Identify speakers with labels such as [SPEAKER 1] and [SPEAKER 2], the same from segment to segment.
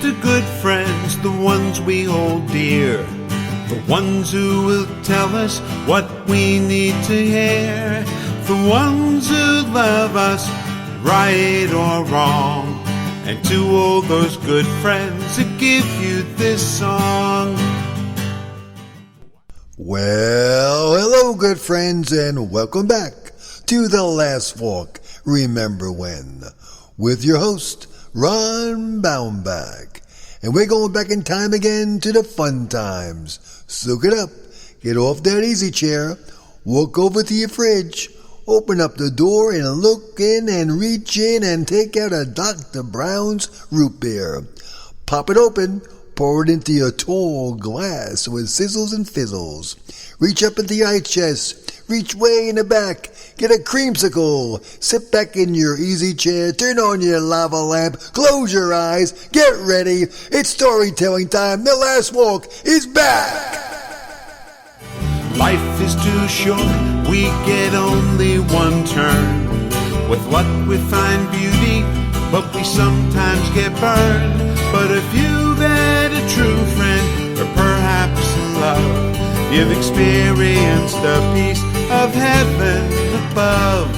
[SPEAKER 1] the good friends, the ones we hold dear, the ones who will tell us what we need to hear, the ones who love us, right or wrong, and to all those good friends that give you this song.
[SPEAKER 2] Well, hello good friends, and welcome back to The Last Walk, Remember When, with your host, Ron Baumbach. And we're going back in time again to the fun times. Soak it up, get off that easy chair, walk over to your fridge, open up the door and look in and reach in and take out a Dr. Brown's root beer. Pop it open, pour it into your tall glass with sizzles and fizzles. Reach up into the ice chest, reach way in the back, get a creamsicle, sit back in your easy chair, turn on your lava lamp, close your eyes, get ready. It's storytelling time. The Last Walk is back.
[SPEAKER 1] Life is too short, we get only one turn. With luck we find beauty, but we sometimes get burned. But if you've had a true friend, or perhaps love, you've experienced the peace of heaven above.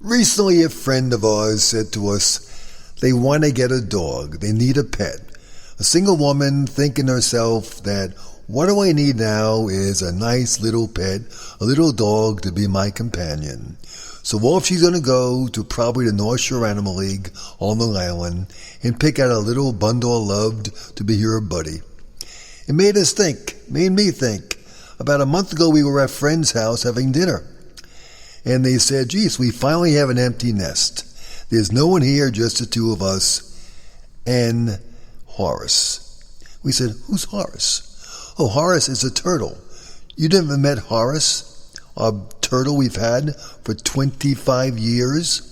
[SPEAKER 2] Recently, a friend of ours said to us they want to get a dog. They need a pet. A single woman thinking to herself that what do I need now is a nice little pet, a little dog to be my companion. So off she's going to go to probably the North Shore Animal League on Long Island and pick out a little bundle loved to be her buddy. It made me think. About a month ago we were at a friend's house having dinner. And they said, geez, we finally have an empty nest. There's no one here, just the two of us and Horace. We said, who's Horace? Oh, Horace is a turtle. You never met Horace? Our turtle we've had for 25 years.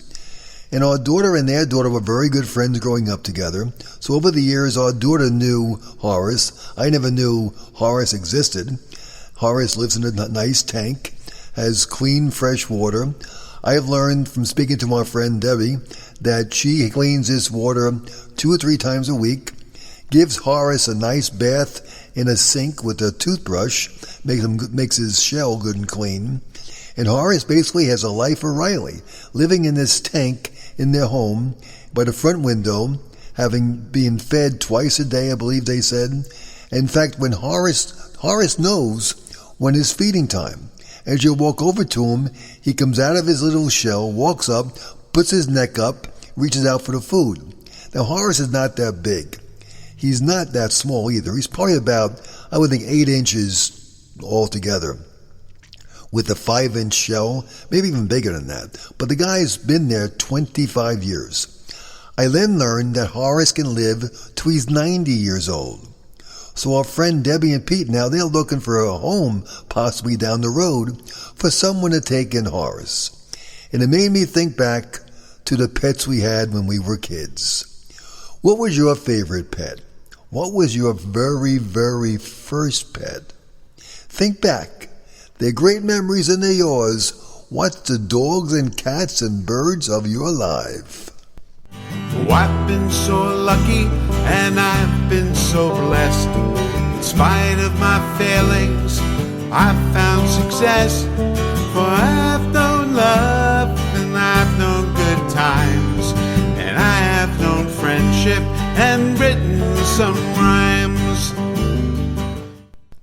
[SPEAKER 2] And our daughter and their daughter were very good friends growing up together. So over the years, our daughter knew Horace. I never knew Horace existed. Horace lives in a nice tank, has clean, fresh water. I have learned from speaking to my friend Debbie that she cleans this water 2 or 3 times a week, gives Horace a nice bath in a sink with a toothbrush, makes his shell good and clean. And Horace basically has a life of Riley, living in this tank in their home by the front window, being fed twice a day, I believe they said. In fact, when Horace knows when it's feeding time. As you walk over to him, he comes out of his little shell, walks up, puts his neck up, reaches out for the food. Now, Horace is not that big. He's not that small either. He's probably about, I would think, 8 inches altogether, with a 5-inch shell, maybe even bigger than that. But the guy's been there 25 years. I then learned that Horace can live till he's 90 years old. So our friend Debbie and Pete, now they're looking for a home, possibly down the road, for someone to take in Horace. And it made me think back to the pets we had when we were kids. What was your favorite pet? What was your very, very first pet? Think back. They're great memories and they're yours. What's the dogs and cats and birds of your life?
[SPEAKER 1] Oh, I've been so lucky and I've been so blessed. In spite of my failings, I've found success. For I've known love and I've known good times, and I have known friendship and written some rhymes.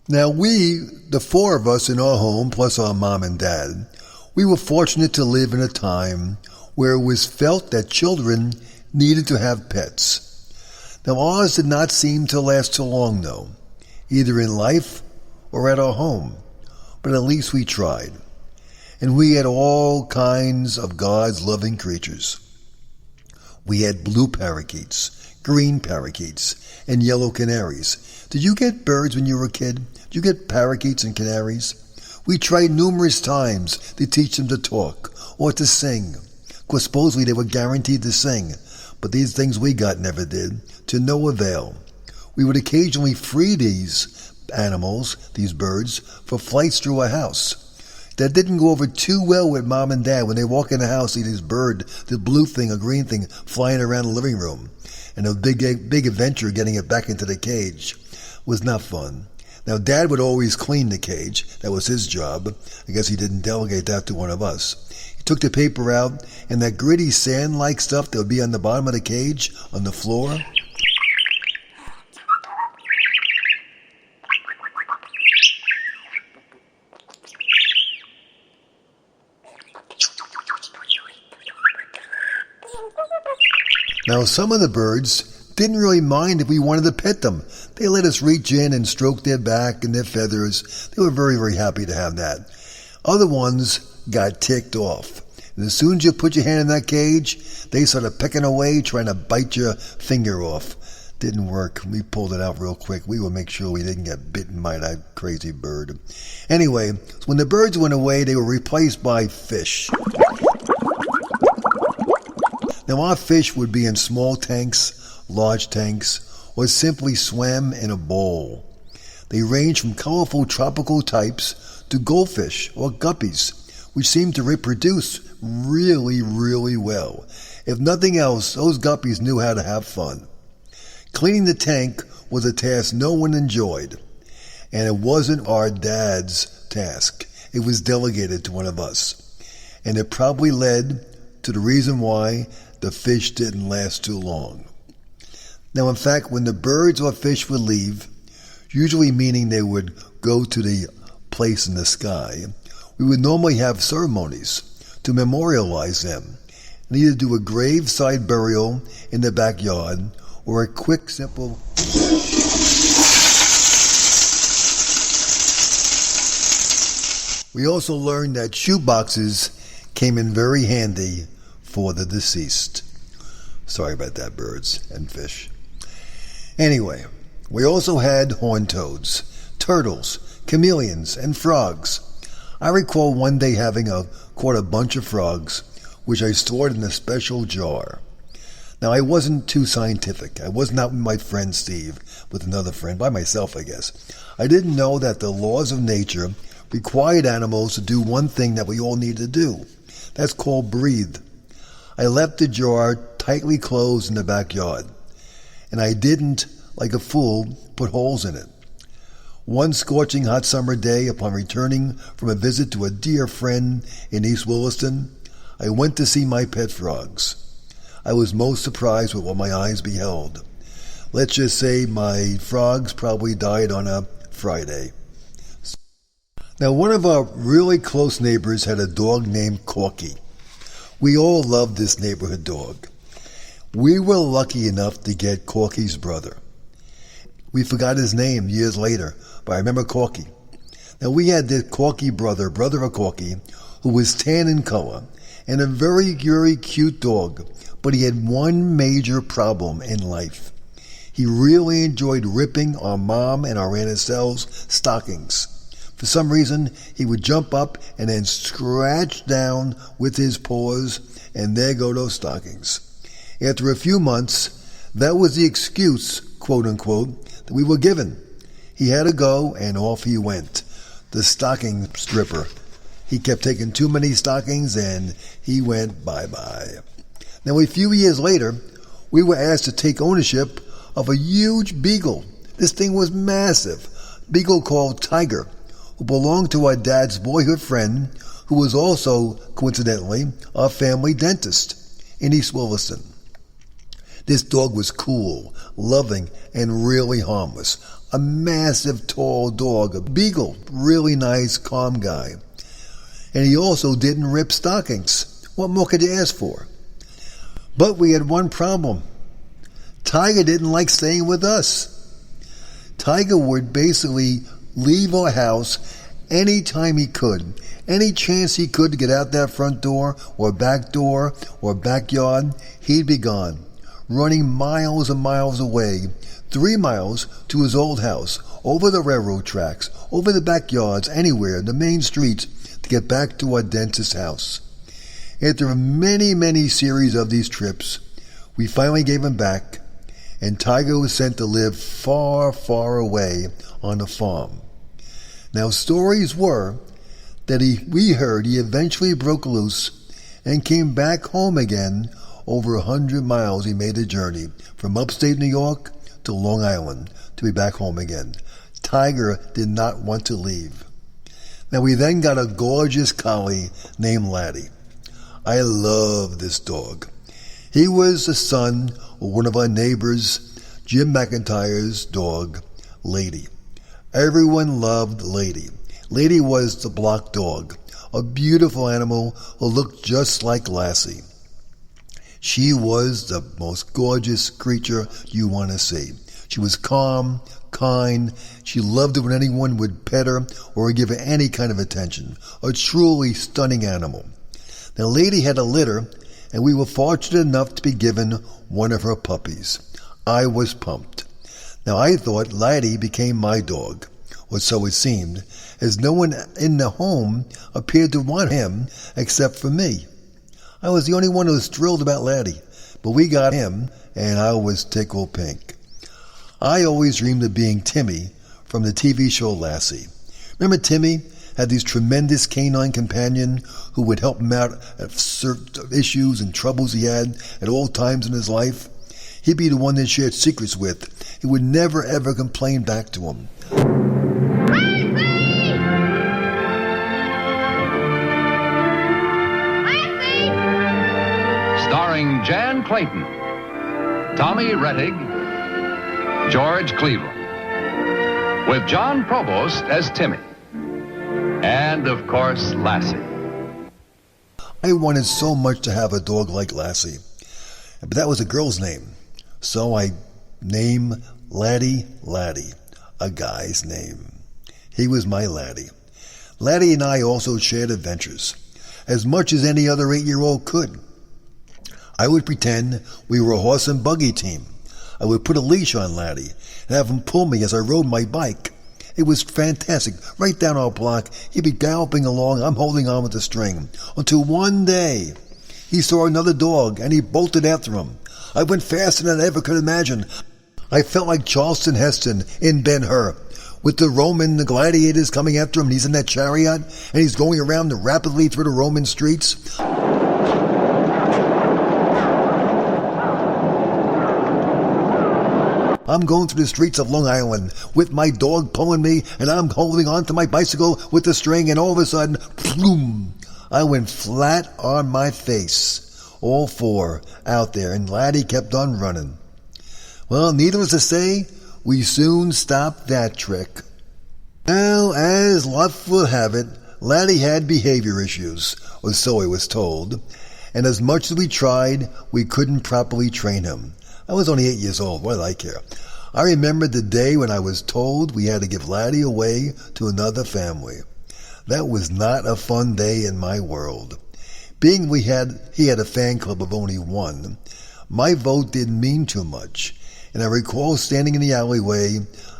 [SPEAKER 2] Now the 4 of us in our home, plus our mom and dad, we were fortunate to live in a time where it was felt that children needed to have pets. Now ours did not seem to last too long though, either in life or at our home, but at least we tried. And we had all kinds of God's loving creatures. We had blue parakeets, green parakeets, and yellow canaries. Did you get birds when you were a kid? Did you get parakeets and canaries? We tried numerous times to teach them to talk or to sing. Of course, supposedly they were guaranteed to sing, but these things we got never did, to no avail. We would occasionally free these animals, these birds, for flights through a house. That didn't go over too well with Mom and Dad when they walk in the house, see this bird, this blue thing, a green thing, flying around the living room. And a big adventure getting it back into the cage was not fun. Now, Dad would always clean the cage. That was his job. I guess he didn't delegate that to one of us. He took the paper out, and that gritty sand-like stuff that would be on the bottom of the cage, on the floor. Now, some of the birds didn't really mind if we wanted to pet them. They let us reach in and stroke their back and their feathers. They were very, very happy to have that. Other ones got ticked off. And as soon as you put your hand in that cage, they started pecking away, trying to bite your finger off. Didn't work. We pulled it out real quick. We would make sure we didn't get bitten by that crazy bird. Anyway, when the birds went away, they were replaced by fish. Now, our fish would be in small tanks, large tanks, or simply swam in a bowl. They range from colorful tropical types to goldfish or guppies, which seem to reproduce really, really well. If nothing else, those guppies knew how to have fun. Cleaning the tank was a task no one enjoyed, and it wasn't our dad's task. It was delegated to one of us, and it probably led to the reason why the fish didn't last too long. Now, in fact, when the birds or fish would leave, usually meaning they would go to the place in the sky, we would normally have ceremonies to memorialize them, and either do a graveside burial in the backyard or a quick, simple We also learned that shoeboxes came in very handy for the deceased. Sorry about that, birds and fish. Anyway, we also had horned toads, turtles, chameleons, and frogs. I recall one day having caught a bunch of frogs, which I stored in a special jar. Now, I wasn't too scientific. I was not with my friend Steve, with another friend, by myself, I guess. I didn't know that the laws of nature required animals to do one thing that we all need to do. That's called breathe. I left the jar tightly closed in the backyard, and I didn't, like a fool, put holes in it. One scorching hot summer day, upon returning from a visit to a dear friend in East Williston, I went to see my pet frogs. I was most surprised with what my eyes beheld. Let's just say my frogs probably died on a Friday. Now, one of our really close neighbors had a dog named Corky. We all loved this neighborhood dog. We were lucky enough to get Corky's brother. We forgot his name years later, but I remember Corky. Now, we had this Corky brother of Corky, who was tan in color, and a very, very cute dog, but he had one major problem in life. He really enjoyed ripping our mom and our Aunt Estelle's stockings. For some reason, he would jump up and then scratch down with his paws, and there go those stockings. After a few months, that was the excuse, quote-unquote, that we were given. He had to go, and off he went. The stocking stripper. He kept taking too many stockings, and he went bye-bye. Now, a few years later, we were asked to take ownership of a huge beagle. This thing was massive. Beagle called Tiger, who belonged to our dad's boyhood friend, who was also, coincidentally, our family dentist in East Williston. This dog was cool, loving, and really harmless. A massive, tall dog, a beagle, really nice, calm guy. And he also didn't rip stockings. What more could you ask for? But we had one problem. Tiger didn't like staying with us. Tiger would basically leave our house any time he could. Any chance he could to get out that front door or backyard, he'd be gone, running miles and miles away, 3 miles to his old house, over the railroad tracks, over the backyards, anywhere, the main streets, to get back to our dentist's house. After many, many series of these trips, we finally gave him back, and Tiger was sent to live far, far away on a farm. Now, stories were we heard he eventually broke loose and came back home again. Over 100 miles he made the journey from upstate New York to Long Island to be back home again. Tiger did not want to leave. Now we then got a gorgeous collie named Laddie. I love this dog. He was the son of one of our neighbors, Jim McIntyre's dog, Lady. Everyone loved Lady. Lady was the block dog, a beautiful animal who looked just like Lassie. She was the most gorgeous creature you want to see. She was calm, kind. She loved it when anyone would pet her or give her any kind of attention. A truly stunning animal. Now, Lady had a litter, and we were fortunate enough to be given one of her puppies. I was pumped. Now, I thought Laddie became my dog, or so it seemed, as no one in the home appeared to want him except for me. I was the only one who was thrilled about Laddie, but we got him, and I was tickled pink. I always dreamed of being Timmy from the TV show Lassie. Remember Timmy had these tremendous canine companion who would help him out at certain issues and troubles he had at all times in his life? He'd be the one they shared secrets with. He would never ever complain back to him.
[SPEAKER 3] Starring Jan Clayton, Tommy Rettig, George Cleveland, with John Provost as Timmy, and of course Lassie.
[SPEAKER 2] I wanted so much to have a dog like Lassie, but that was a girl's name, so I named Laddie, a guy's name. He was my Laddie. Laddie and I also shared adventures, as much as any other 8-year-old could. I would pretend we were a horse and buggy team. I would put a leash on Laddie and have him pull me as I rode my bike. It was fantastic. Right down our block, he'd be galloping along, I'm holding on with the string. Until one day, he saw another dog and he bolted after him. I went faster than I ever could imagine. I felt like Charleston Heston in Ben-Hur, with the gladiators coming after him, and he's in that chariot, and he's going around rapidly through the Roman streets. I'm going through the streets of Long Island with my dog pulling me, and I'm holding on to my bicycle with the string, and all of a sudden, boom, I went flat on my face, all four out there, and Laddie kept on running. Well, needless to say, we soon stopped that trick. Well, as luck would have it, Laddie had behavior issues, or so I was told, and as much as we tried, we couldn't properly train him. I was only 8 years old. What did I care? I remember the day when I was told we had to give Laddie away to another family. That was not a fun day in my world. Being he had a fan club of only one, my vote didn't mean too much, and I recall standing in the alleyway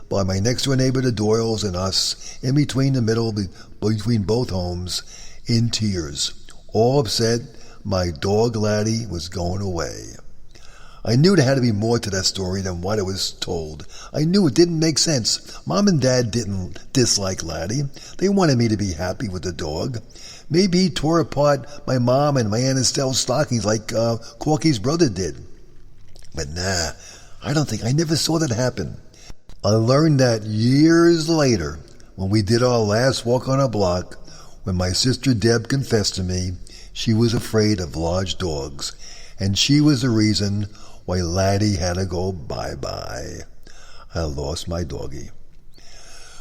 [SPEAKER 2] by my next-door neighbor, the Doyles, and us, in between between both homes, in tears, all upset my dog Laddie was going away. I knew there had to be more to that story than what I was told. I knew it didn't make sense. Mom and Dad didn't dislike Laddie. They wanted me to be happy with the dog. Maybe he tore apart my mom and my Aunt Estelle's stockings like Corky's brother did. But nah, I never saw that happen. I learned that years later, when we did our last walk on our block, when my sister Deb confessed to me she was afraid of large dogs, and she was the reason why Laddie had to go bye-bye. I lost my doggie.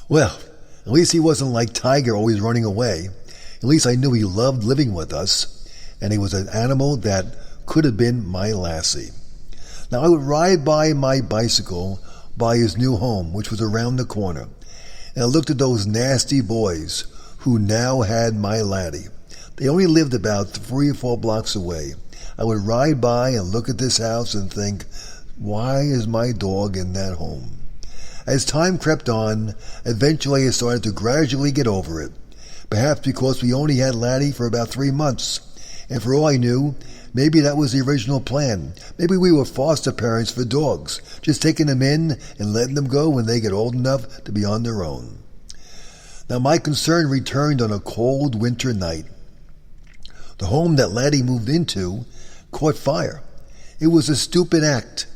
[SPEAKER 2] Well, at least he wasn't like Tiger, always running away. At least I knew he loved living with us, and he was an animal that could have been my Lassie. Now, I would ride by my bicycle by his new home, which was around the corner, and I looked at those nasty boys who now had my Laddie. They only lived about 3 or 4 blocks away. I would ride by and look at this house and think, why is my dog in that home? As time crept on, eventually I started to gradually get over it, perhaps because we only had Laddie for about 3 months, and for all I knew, maybe that was the original plan. Maybe we were foster parents for dogs, just taking them in and letting them go when they get old enough to be on their own. Now my concern returned on a cold winter night. The home that Laddie moved into caught fire. It was a stupid act.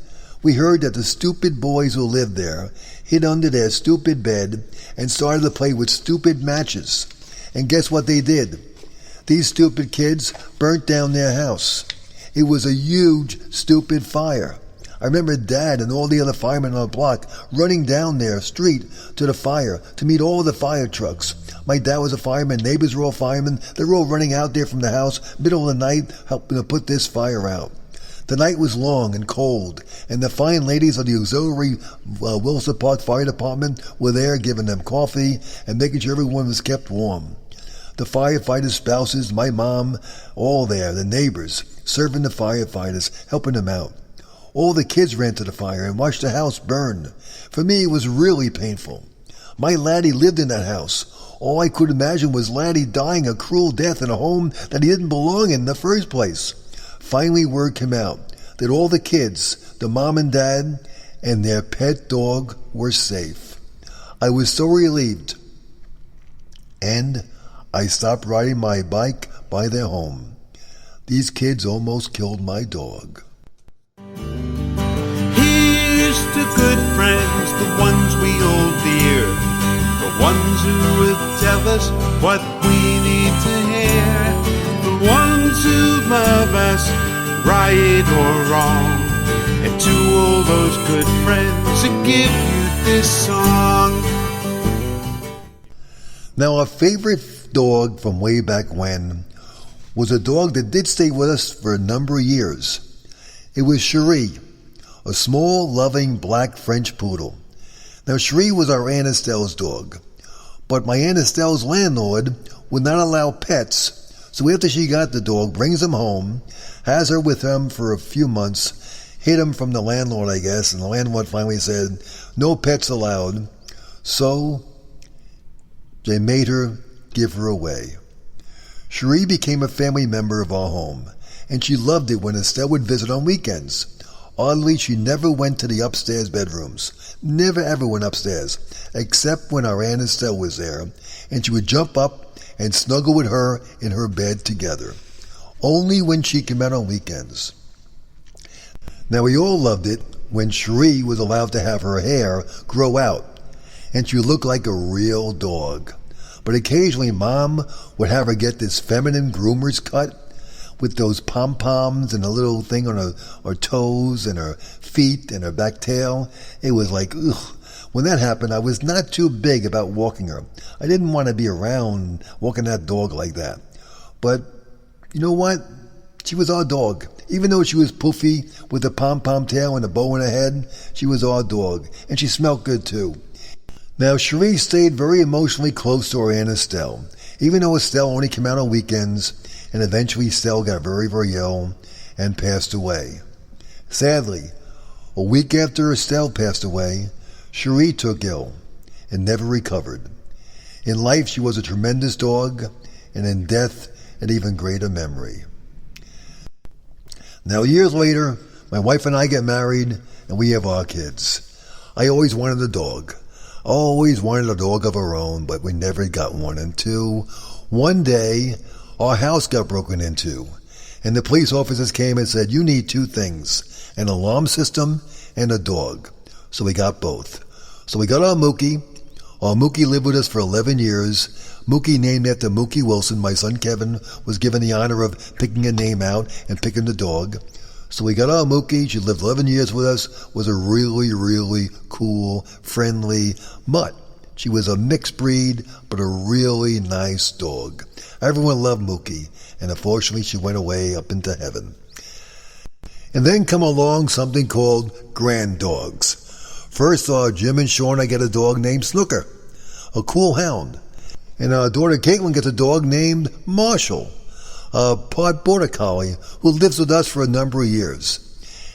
[SPEAKER 2] We heard that the stupid boys who lived there hid under their stupid bed and started to play with stupid matches. And guess what they did? These stupid kids burnt down their house. It was a huge, stupid fire. I remember Dad and all the other firemen on the block running down their street to the fire to meet all the fire trucks. My dad was a fireman, neighbors were all firemen. They were all running out there from the house, middle of the night, helping to put this fire out. The night was long and cold, and the fine ladies of the auxiliary Wilson Park Fire Department were there giving them coffee and making sure everyone was kept warm. The firefighters' spouses, my mom, all there, the neighbors, serving the firefighters, helping them out. All the kids ran to the fire and watched the house burn. For me, it was really painful. My Laddie lived in that house. All I could imagine was Laddie dying a cruel death in a home that he didn't belong in the first place. Finally, word came out that all the kids, the mom and dad, and their pet dog were safe. I was so relieved. And I stopped riding my bike by their home. These kids almost killed my dog.
[SPEAKER 1] Here's to good friends, the ones we hold dear, the ones who will tell us what we need to hear, the ones who love us, right or wrong, and to all those good friends who give you this song.
[SPEAKER 2] Now, our favorite dog from way back when was a dog that did stay with us for a number of years. It was Cherie, a small, loving black French poodle. Now, Cherie was our Aunt Estelle's dog, but my Aunt Estelle's landlord would not allow pets, so after she got the dog, brings him home, has her with him for a few months, hid him from the landlord, I guess, and the landlord finally said, no pets allowed, so they made her give her away. Cherie became a family member of our home, and she loved it when Estelle would visit on weekends. Oddly, she never went to the upstairs bedrooms. Never ever went upstairs, except when our Aunt Estelle was there, and she would jump up and snuggle with her in her bed together. Only when she came out on weekends. Now, we all loved it when Cherie was allowed to have her hair grow out, and she would look like a real dog. But occasionally Mom would have her get this feminine groomer's cut with those pom-poms and a little thing on her toes and her feet and her back tail. It was like, ugh. When that happened, I was not too big about walking her. I didn't want to be around walking that dog like that. But you know what? She was our dog. Even though she was poofy with a pom-pom tail and a bow in her head, she was our dog. And she smelled good too. Now, Cherie stayed very emotionally close to her Aunt Estelle, even though Estelle only came out on weekends, and eventually Estelle got very, very ill and passed away. Sadly, a week after Estelle passed away, Cherie took ill and never recovered. In life, she was a tremendous dog, and in death, an even greater memory. Now, years later, my wife and I get married, and we have our kids. I always wanted a dog. Always wanted a dog of our own, but we never got one. Until one day, our house got broken into, and the police officers came and said, you need two things, an alarm system and a dog. So we got both. So we got our Mookie. Our Mookie lived with us for 11 years. Mookie, named after Mookie Wilson, my son Kevin, was given the honor of picking a name out and picking the dog. So we got our Mookie. She lived 11 years with us, was a really, really cool, friendly mutt. She was a mixed breed, but a really nice dog. Everyone loved Mookie, and unfortunately she went away up into heaven. And then come along something called grand dogs. First, Jim and Shauna get a dog named Snooker, a cool hound. And our daughter Caitlin gets a dog named Marshall, a part border collie who lives with us for a number of years.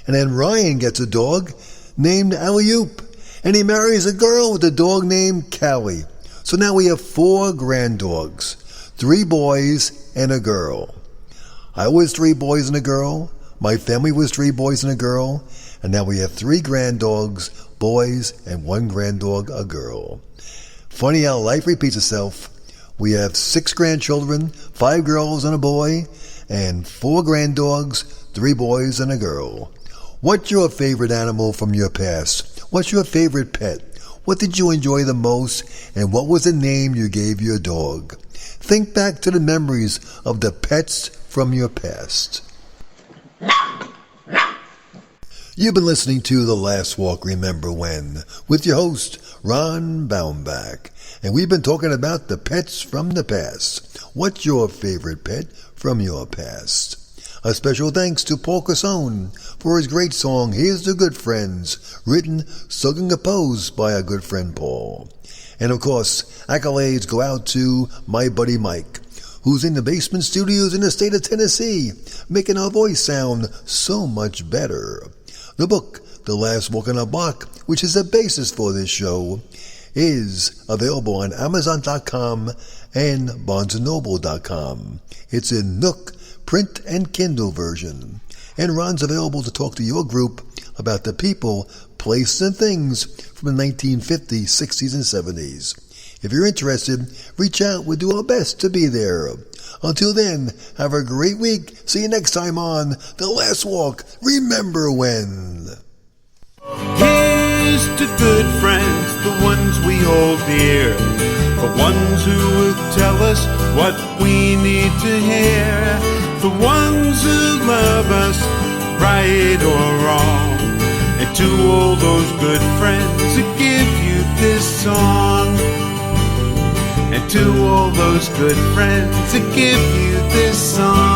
[SPEAKER 2] And then Ryan gets a dog named Alley-Oop, and he marries a girl with a dog named Callie. So now we have 4 grand dogs, 3 boys and a girl. I was 3 boys and a girl. My family was 3 boys and a girl. And now we have 3 grand dogs, boys, and 1 grand dog, a girl. Funny how life repeats itself. We have 6 grandchildren, 5 girls and a boy, and 4 granddogs, 3 boys and a girl. What's your favorite animal from your past? What's your favorite pet? What did you enjoy the most, and what was the name you gave your dog? Think back to the memories of the pets from your past. You've been listening to The Last Walk Remember When with your host, Ron Baumbach. And we've been talking about the pets from the past. What's your favorite pet from your past? A special thanks to Paul Cassone for his great song, Here's the Good Friends, written, sung, and composed by our good friend Paul. And of course, accolades go out to my buddy Mike, who's in the basement studios in the state of Tennessee, making our voice sound so much better. The book, The Last Walk in a Block, which is the basis for this show, is available on Amazon.com and BarnesandNoble.com. It's in Nook, print and Kindle version. And Ron's available to talk to your group about the people, places, and things from the 1950s, 60s, and 70s. If you're interested, reach out. We'll do our best to be there. Until then, have a great week. See you next time on The Last Walk. Remember when.
[SPEAKER 1] Here's to good friends, the ones we hold dear, the ones who will tell us what we need to hear, the ones who love us, right or wrong, and to all those good friends who give you this song, and to all those good friends who give you this song.